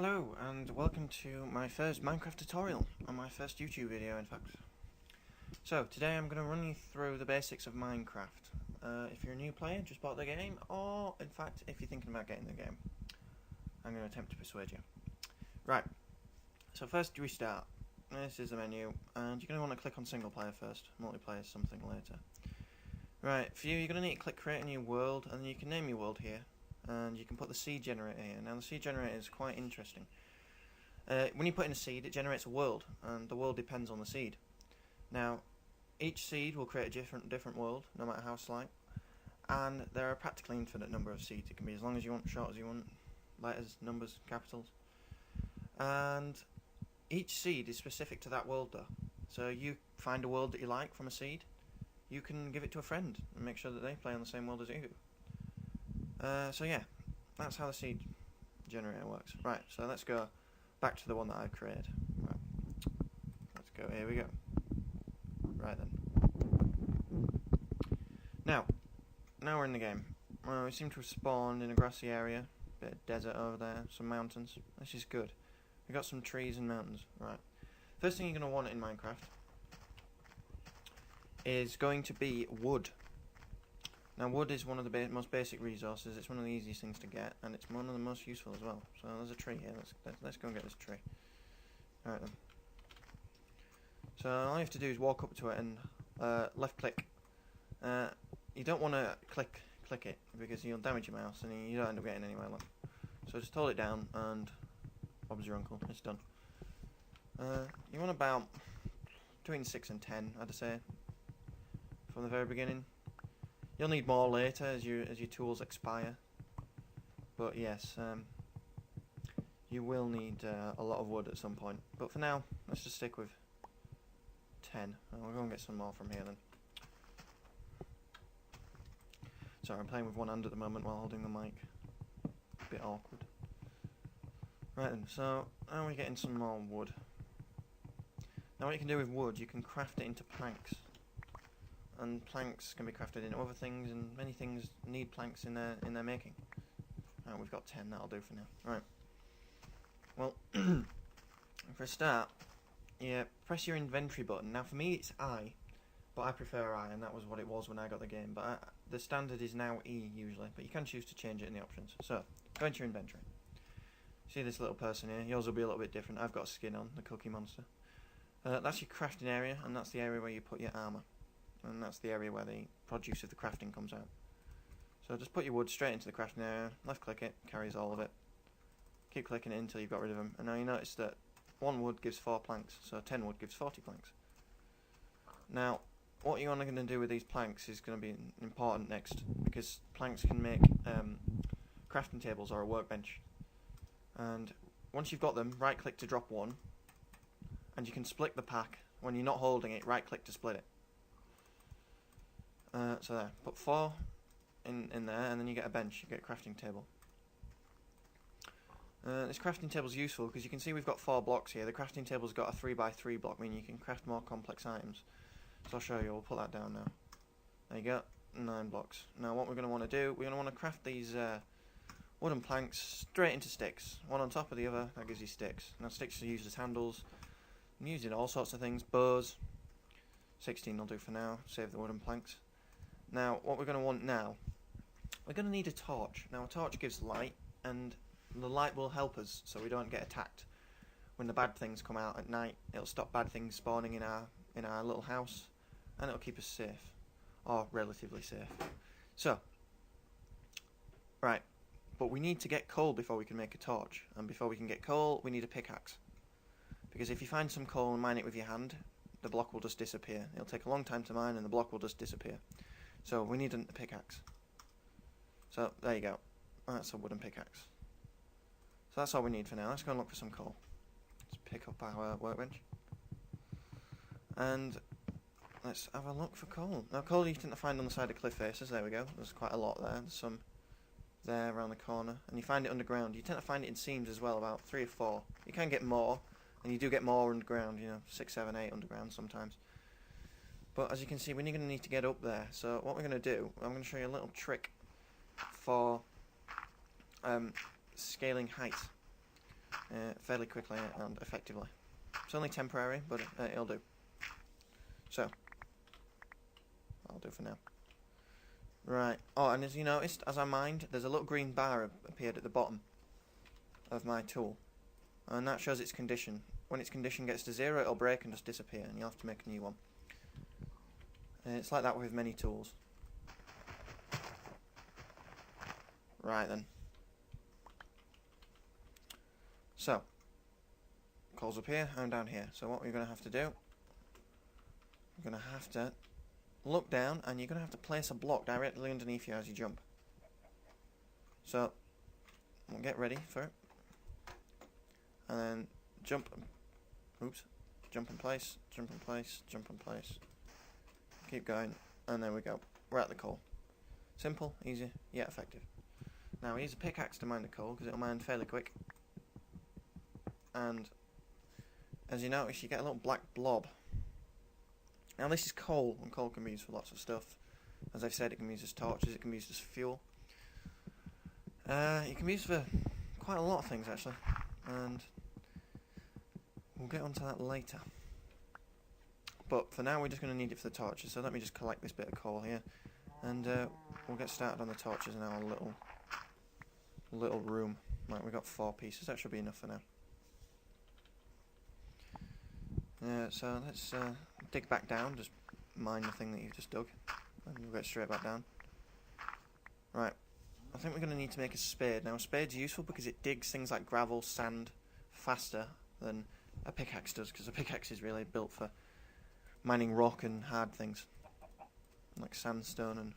Hello and welcome to my first Minecraft tutorial, and my first YouTube video in fact. So today I'm going to run you through the basics of Minecraft. If you're a new player, just bought the game, or in fact if you're thinking about getting the game, I'm going to attempt to persuade you. Right, so first we start. This is the menu, and you're going to want to click on single player first, multiplayer is something later. Right, for you you're going to need to click create a new world, and you can name your world here. And you can put the seed generator here. Now the seed generator is quite interesting. When you put in a seed, it generates a world, and the world depends on the seed. Now, each seed will create a different world, no matter how slight. And there are practically infinite number of seeds. It can be as long as you want, short as you want, letters, numbers, capitals. And each seed is specific to that world though. So you find a world that you like from a seed, you can give it to a friend and make sure that they play on the same world as you do. So yeah, that's how the seed generator works. Right, so let's go back to the one that I've created. Right. Let's go, here we go. Right then. Now we're in the game. We seem to have spawned in a grassy area, bit of desert over there, some mountains. This is good. We've got some trees and mountains. Right. First thing you're going to want in Minecraft is going to be wood. Now wood is one of the most basic resources, it's one of the easiest things to get, and it's one of the most useful as well. So there's a tree here, let's go and get this tree. Alright then. So all you have to do is walk up to it and left click. You don't want to click it, because you'll damage your mouse and you don't end up getting anywhere. Look. So just hold it down and Bob's your uncle, it's done. You want about between 6 and 10, I'd say, from the very beginning. You'll need more later as your tools expire, but yes, you will need a lot of wood at some point. But for now, let's just stick with 10. We'll go and get some more from here then. Sorry, I'm playing with one hand at the moment while holding the mic. A bit awkward. Right then, so now we're getting some more wood. Now what you can do with wood, you can craft it into planks. And planks can be crafted into other things, and many things need planks in their making. Right, we've got 10, that'll do for now. Right. Well, for a start, yeah, press your inventory button. Now for me it's I, but I prefer I, and that was what it was when I got the game. But the standard is now E usually, but you can choose to change it in the options. So, go into your inventory. See this little person here? Yours will be a little bit different. I've got a skin on, the Cookie Monster. That's your crafting area, and that's the area where you put your armour. And that's the area where the produce of the crafting comes out. So just put your wood straight into the crafting area, left click it, carries all of it. Keep clicking it until you've got rid of them. And now you notice that 1 wood gives 4 planks, so 10 wood gives 40 planks. Now, what you're going to do with these planks is going to be important next, because planks can make crafting tables or a workbench. And once you've got them, right click to drop 1, and you can split the pack. When you're not holding it, right click to split it. So there, put 4 in there, and then you get a bench, you get a crafting table. This crafting table is useful because you can see we've got 4 blocks here. The crafting table's got a 3x3 block, meaning you can craft more complex items. So I'll show you, we'll put that down now. There you go, 9 blocks. Now what we're going to want to do, we're going to want to craft these wooden planks straight into sticks. One on top of the other, that gives you sticks. Now sticks are used as handles, and used in all sorts of things, bows. 16 will do for now, save the wooden planks. Now, what we're going to want now, we're going to need a torch. Now, a torch gives light, and the light will help us so we don't get attacked. When the bad things come out at night, it'll stop bad things spawning in our little house, and it'll keep us safe, or relatively safe. So, right, but we need to get coal before we can make a torch, and before we can get coal, we need a pickaxe. Because if you find some coal and mine it with your hand, the block will just disappear. It'll take a long time to mine, and the block will just disappear. So we need a pickaxe. So there you go. That's a wooden pickaxe. So that's all we need for now. Let's go and look for some coal. Let's pick up our workbench. And let's have a look for coal. Now coal you tend to find on the side of cliff faces. There we go. There's quite a lot there. There's some there around the corner. And you find it underground. You tend to find it in seams as well, about 3 or 4. You can get more. And you do get more underground, 6, 7, 8 underground sometimes. But as you can see, we're going to need to get up there. So what we're going to do, I'm going to show you a little trick for scaling height. fairly quickly and effectively. It's only temporary, but it'll do. So, I'll do for now. Right. Oh, and as you noticed, as I mined, there's a little green bar appeared at the bottom of my tool. And that shows its condition. When its condition gets to 0, it'll break and just disappear, and you'll have to make a new one. And it's like that with many tools. Right then. So, coal's up here, I'm down here. So what we're going to have to do, we're going to have to look down, and you're going to have to place a block directly underneath you as you jump. So, we'll get ready for it. And then jump, oops, jump in place, jump in place, jump in place. Keep going, and there we go. We're at the coal. Simple, easy, yet effective. Now we use a pickaxe to mine the coal, because it'll mine fairly quick. And as you notice, you get a little black blob. Now this is coal, and coal can be used for lots of stuff. As I've said, it can be used as torches, it can be used as fuel. It can be used for quite a lot of things actually, and we'll get onto that later. But for now we're just going to need it for the torches, so let me just collect this bit of coal here, and we'll get started on the torches in our little room. Right, we've got 4 pieces, that should be enough for now. So let's dig back down, just mine the thing that you've just dug, and we'll get straight back down. Right, I think we're going to need to make a spade. Now a spade's useful because it digs things like gravel, sand, faster than a pickaxe does, because a pickaxe is really built for mining rock and hard things, like sandstone and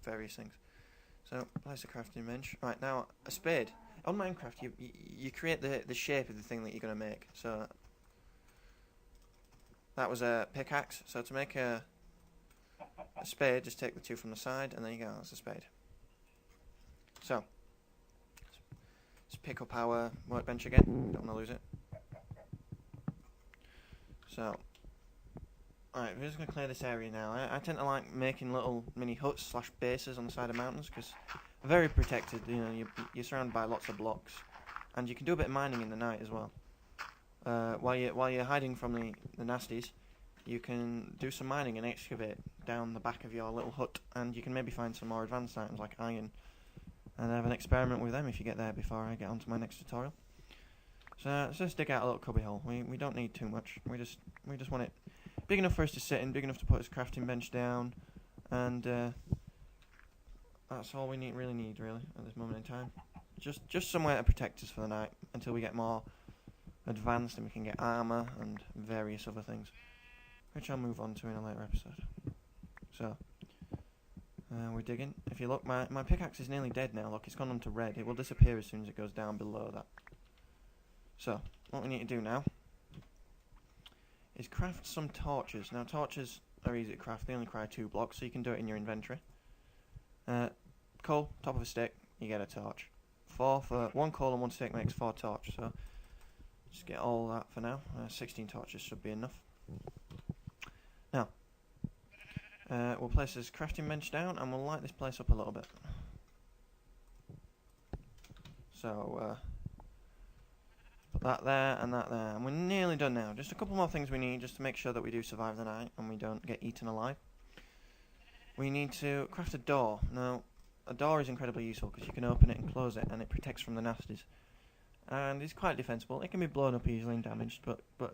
various things. So, place a crafting bench. Right, now a spade. On Minecraft you create the shape of the thing that you're going to make. So that was a pickaxe, so to make a spade, just take the 2 from the side, and there you go, that's a spade. So, let's pick up our workbench again, don't want to lose it. So, alright, we're just going to clear this area now. I tend to like making little mini huts / bases on the side of mountains, because they're very protected, you know, you're surrounded by lots of blocks. And you can do a bit of mining in the night as well. While you're hiding from the nasties, you can do some mining and excavate down the back of your little hut, and you can maybe find some more advanced items like iron, and have an experiment with them if you get there before I get onto my next tutorial. So let's just dig out a little cubbyhole. We don't need too much. We just want it big enough for us to sit in, big enough to put his crafting bench down, and that's all we really need at this moment in time. Just somewhere to protect us for the night until we get more advanced and we can get armor and various other things, which I'll move on to in a later episode. So we're digging. If you look, my pickaxe is nearly dead now. Look, it's gone on to red. It will disappear as soon as it goes down below that. So what we need to do now is craft some torches. Now torches are easy to craft. They only require 2 blocks, so you can do it in your inventory. Coal, top of a stick, you get a torch. 4 for 1 coal and 1 stick makes 4 torch. So just get all that for now. 16 torches should be enough. Now, we'll place this crafting bench down and we'll light this place up a little bit. So, put that there and that there. And we're nearly done now. Just a couple more things we need just to make sure that we do survive the night and we don't get eaten alive. We need to craft a door. Now, a door is incredibly useful because you can open it and close it and it protects from the nasties. And it's quite defensible. It can be blown up easily and damaged, but the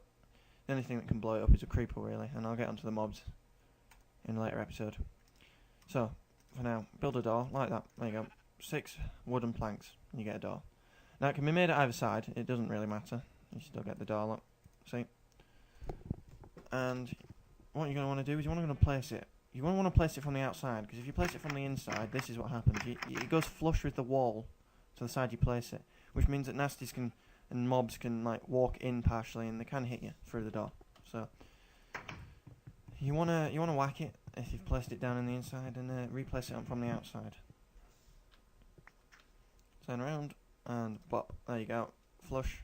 only thing that can blow it up is a creeper, really. And I'll get onto the mobs in a later episode. So, for now, build a door like that. There you go. 6 wooden planks, and you get a door. Now, it can be made at either side. It doesn't really matter. You still get the door, look. See? And what you're going to want to do is you want to place it. You won't want to place it from the outside, because if you place it from the inside, this is what happens. It goes flush with the wall to the side you place it, which means that nasties and mobs can like walk in partially, and they can hit you through the door. So you wanna whack it if you've placed it down in the inside, and replace it from the outside. Turn around and there you go, flush.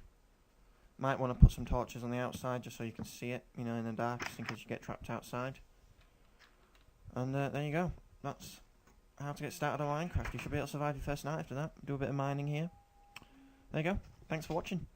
Might want to put some torches on the outside just so you can see it, you know, in the dark, just in case you get trapped outside. And there you go. That's how to get started on Minecraft. You should be able to survive your first night after that. Do a bit of mining here. There you go. Thanks for watching.